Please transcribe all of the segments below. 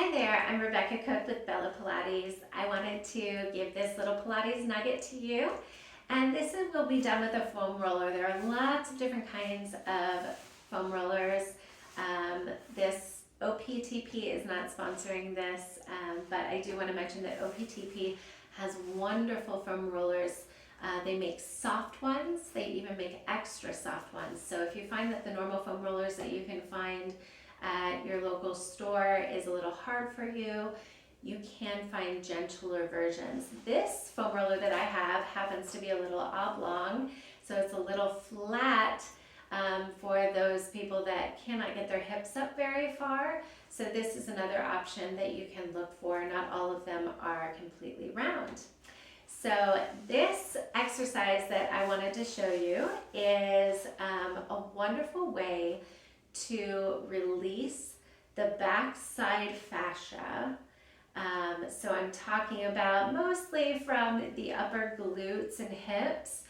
Hi there, I'm Rebecca Cook with Bella Pilates. I wanted to give this little Pilates nugget to you. And will be done with a foam roller. There are lots of different kinds of foam rollers. This OPTP is not sponsoring this, but I do want to mention that OPTP has wonderful foam rollers. They make soft ones. They even make extra soft ones. So if you find that the normal foam rollers that you can find at your local store is a little hard for you, you can find gentler versions. This foam roller that I have happens to be a little oblong, so it's a little flat for those people that cannot get their hips up very far. So this is another option that you can look for. Not all of them are completely round. So this exercise that I wanted to show you is a wonderful way to release the backside fascia. So I'm talking about mostly from the upper glutes and hips,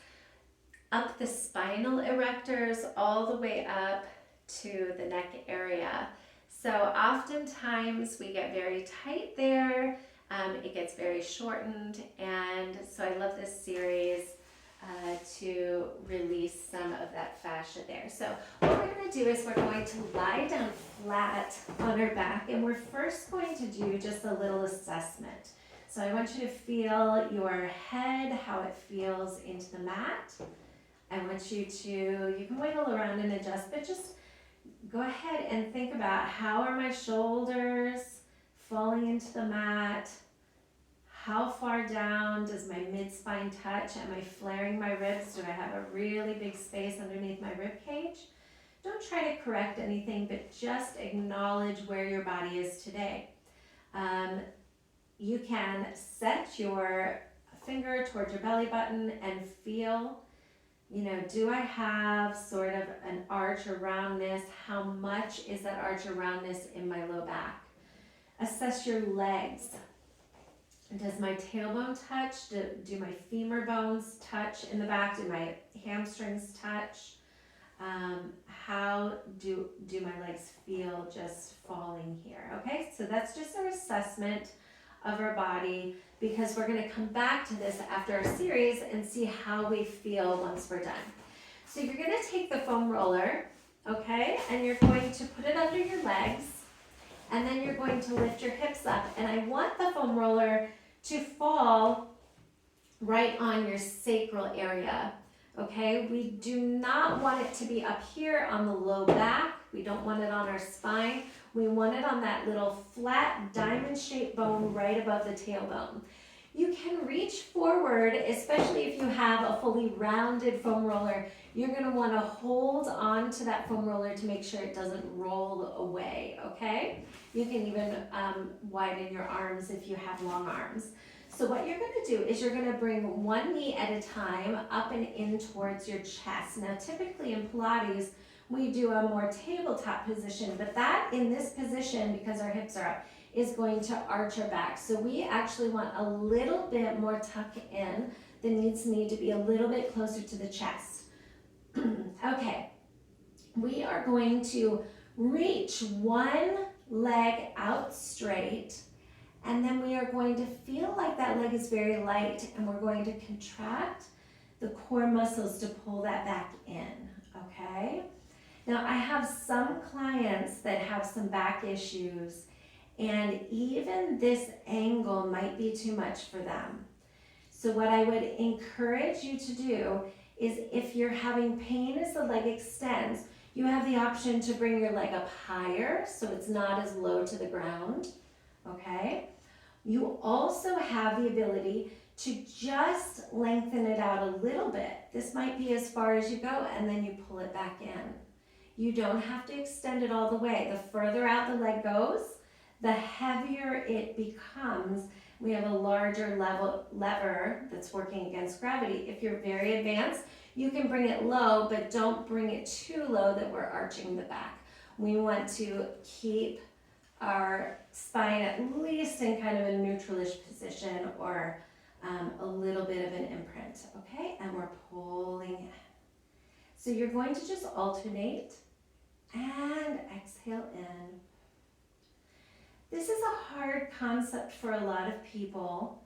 up the spinal erectors, all the way up to the neck area. So oftentimes we get very tight there, it gets very shortened, and so I love this series to release some of that fascia there. So what we're going to do is we're going to lie down flat on our back, and we're first going to do just a little assessment. So I want you to feel your head, how it feels into the mat. I want you can wiggle around and adjust, but just go ahead and think about, how are my shoulders falling into the mat? How far down does my mid-spine touch? Am I flaring my ribs? Do I have a really big space underneath my rib cage? Don't try to correct anything, but just acknowledge where your body is today. You can set your finger towards your belly button and feel, do I have sort of an arch or roundness? How much is that arch or roundness in my low back? Assess your legs. Does my tailbone touch? Do my femur bones touch in the back? Do my hamstrings touch? How do my legs feel just falling here? Okay, so that's just our assessment of our body, because we're going to come back to this after our series and see how we feel once we're done. So you're going to take the foam roller, okay, and you're going to put it under your legs, and then you're going to lift your hips up, and I want the foam roller to fall right on your sacral area, okay? We do not want it to be up here on the low back. We don't want it on our spine. We want it on that little flat diamond-shaped bone right above the tailbone. You can reach forward, especially if you have a fully rounded foam roller. You're going to want to hold on to that foam roller to make sure it doesn't roll away, okay? You can even widen your arms if you have long arms. So what you're going to do is you're going to bring one knee at a time up and in towards your chest. Now typically in Pilates, we do a more tabletop position, but that in this position, because our hips are up, is going to arch our back. So we actually want a little bit more tuck in. The knees need to be a little bit closer to the chest. Okay, we are going to reach one leg out straight, and then we are going to feel like that leg is very light, and we're going to contract the core muscles to pull that back in, okay? Now I have some clients that have some back issues, and even this angle might be too much for them. So what I would encourage you to do is, if you're having pain as the leg extends, you have the option to bring your leg up higher so it's not as low to the ground, okay? You also have the ability to just lengthen it out a little bit. This might be as far as you go, and then you pull it back in. You don't have to extend it all the way. The further out the leg goes, the heavier it becomes. We have a larger lever that's working against gravity. If you're very advanced, you can bring it low, but don't bring it too low that we're arching the back. We want to keep our spine at least in kind of a neutralish position, or a little bit of an imprint, okay? And we're pulling in. So you're going to just alternate and exhale in. This is a hard concept for a lot of people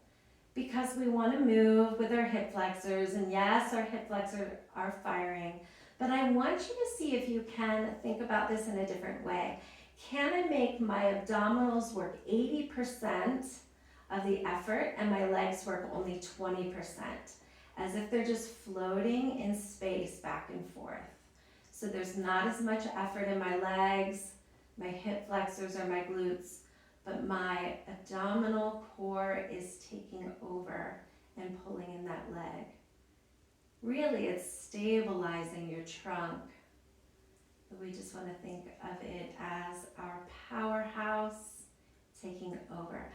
because we want to move with our hip flexors, and yes, our hip flexors are firing, but I want you to see if you can think about this in a different way. Can I make my abdominals work 80% of the effort and my legs work only 20%, as if they're just floating in space back and forth? So there's not as much effort in my legs, my hip flexors or my glutes, but my abdominal core is taking over and pulling in that leg. Really, it's stabilizing your trunk. But we just want to think of it as our powerhouse taking over.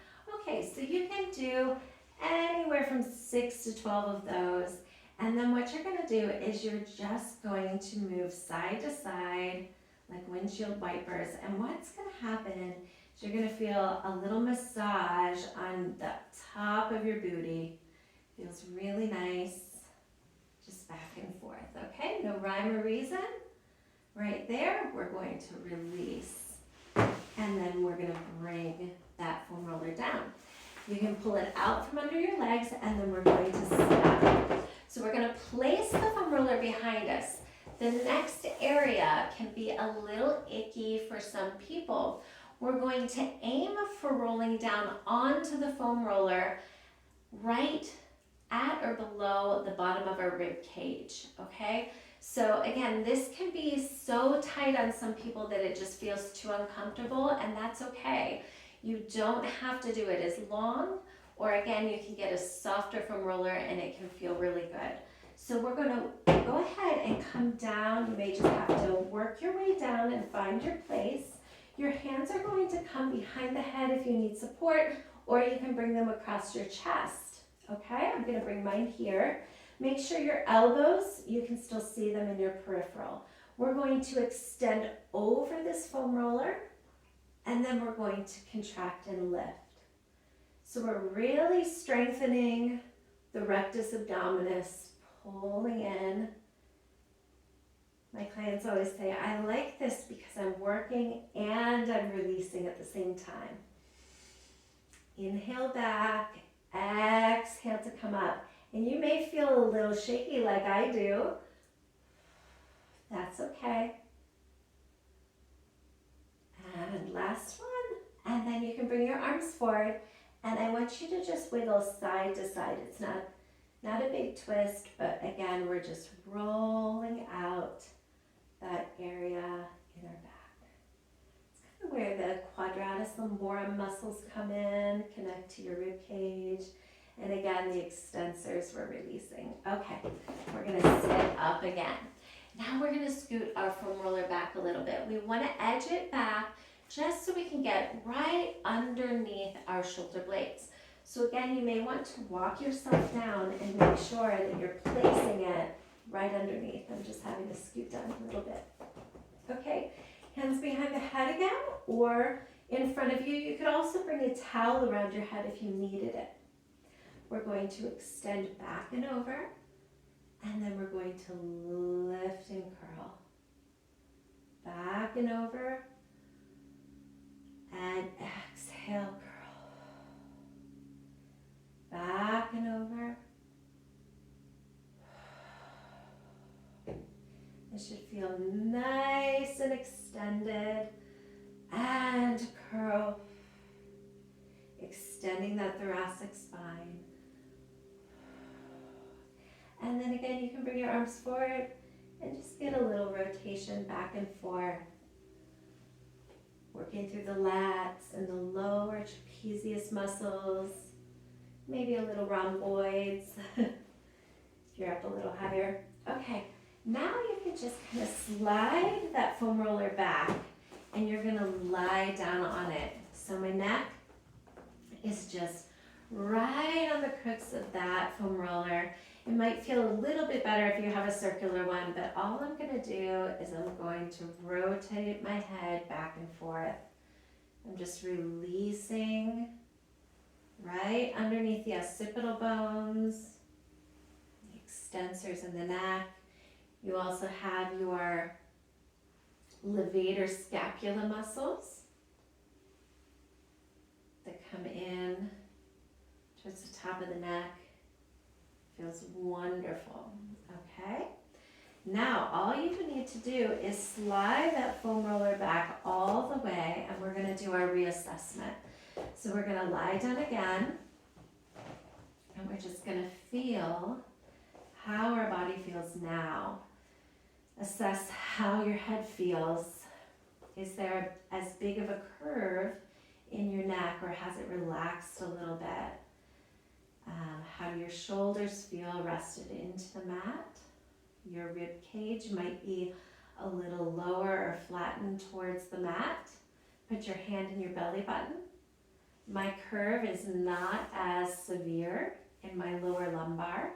Okay, so you can do anywhere from 6 to 12 of those. And then what you're going to do is you're just going to move side to side like windshield wipers. And what's going to happen is you're going to feel a little massage on the top of your booty. Feels really nice. Just back and forth, okay? No rhyme or reason. Right there, we're going to release. And then we're going to bring that foam roller down. You can pull it out from under your legs, and then we're going to step. So we're going to place the foam roller behind us. The next area can be a little icky for some people. We're going to aim for rolling down onto the foam roller right at or below the bottom of our rib cage, okay? So again, this can be so tight on some people that it just feels too uncomfortable, and that's okay. You don't have to do it as long, or again, you can get a softer foam roller and it can feel really good. So we're going to go ahead and come down. You may just have to work your way down and find your place. Your hands are going to come behind the head if you need support, or you can bring them across your chest. Okay, I'm going to bring mine here. Make sure your elbows, you can still see them in your peripheral. We're going to extend over this foam roller, and then we're going to contract and lift. So we're really strengthening the rectus abdominus, pulling in. My clients always say, I like this because I'm working and I'm releasing at the same time. Inhale back, exhale to come up. And you may feel a little shaky like I do. That's okay. And last one. And then you can bring your arms forward. And I want you to just wiggle side to side. It's not a big twist, but again, we're just rolling out that area in our back. It's kind of where the quadratus lumborum muscles come in, connect to your rib cage. And again, the extensors we're releasing. Okay, we're gonna sit up again. Now we're gonna scoot our foam roller back a little bit. We wanna edge it back just so we can get right underneath our shoulder blades. So again, you may want to walk yourself down and make sure that you're placing it right underneath. I'm just having to scoot down a little bit. Okay, hands behind the head again, or in front of you. You could also bring a towel around your head if you needed it. We're going to extend back and over, and then we're going to lift and curl. Back and over, and exhale, curl. Back and over. It should feel nice and extended, and curl. Extending that thoracic spine. And then again, you can bring your arms forward and just get a little rotation back and forth. Working through the lats and the lower trapezius muscles. Maybe a little rhomboids if you're up a little higher. Okay, now you can just kind of slide that foam roller back, and you're gonna lie down on it. So my neck is just right on the crooks of that foam roller. It might feel a little bit better if you have a circular one, but all I'm going to do is I'm going to rotate my head back and forth. I'm just releasing right underneath the occipital bones, the extensors in the neck. You also have your levator scapula muscles. come in towards the top of the neck. Feels wonderful. Okay. Now, all you need to do is slide that foam roller back all the way, and we're going to do our reassessment. So we're going to lie down again, and we're just going to feel how our body feels now. Assess how your head feels. Is there as big of a curve in your neck, or has it relaxed a little bit? How do your shoulders feel rested into the mat? Your rib cage might be a little lower or flattened towards the mat. Put your hand in your belly button. My curve is not as severe in my lower lumbar.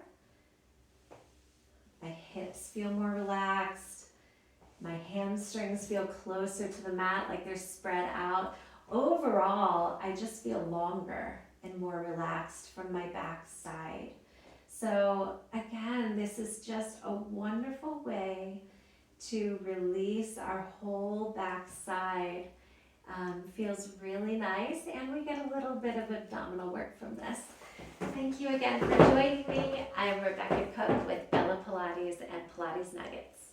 My hips feel more relaxed. My hamstrings feel closer to the mat, like they're spread out. Overall, I just feel longer and more relaxed from my back side. So again, this is just a wonderful way to release our whole back side. Feels really nice, and we get a little bit of abdominal work from this. Thank you again for joining me. I'm Rebecca Cook with Bella Pilates and Pilates Nuggets.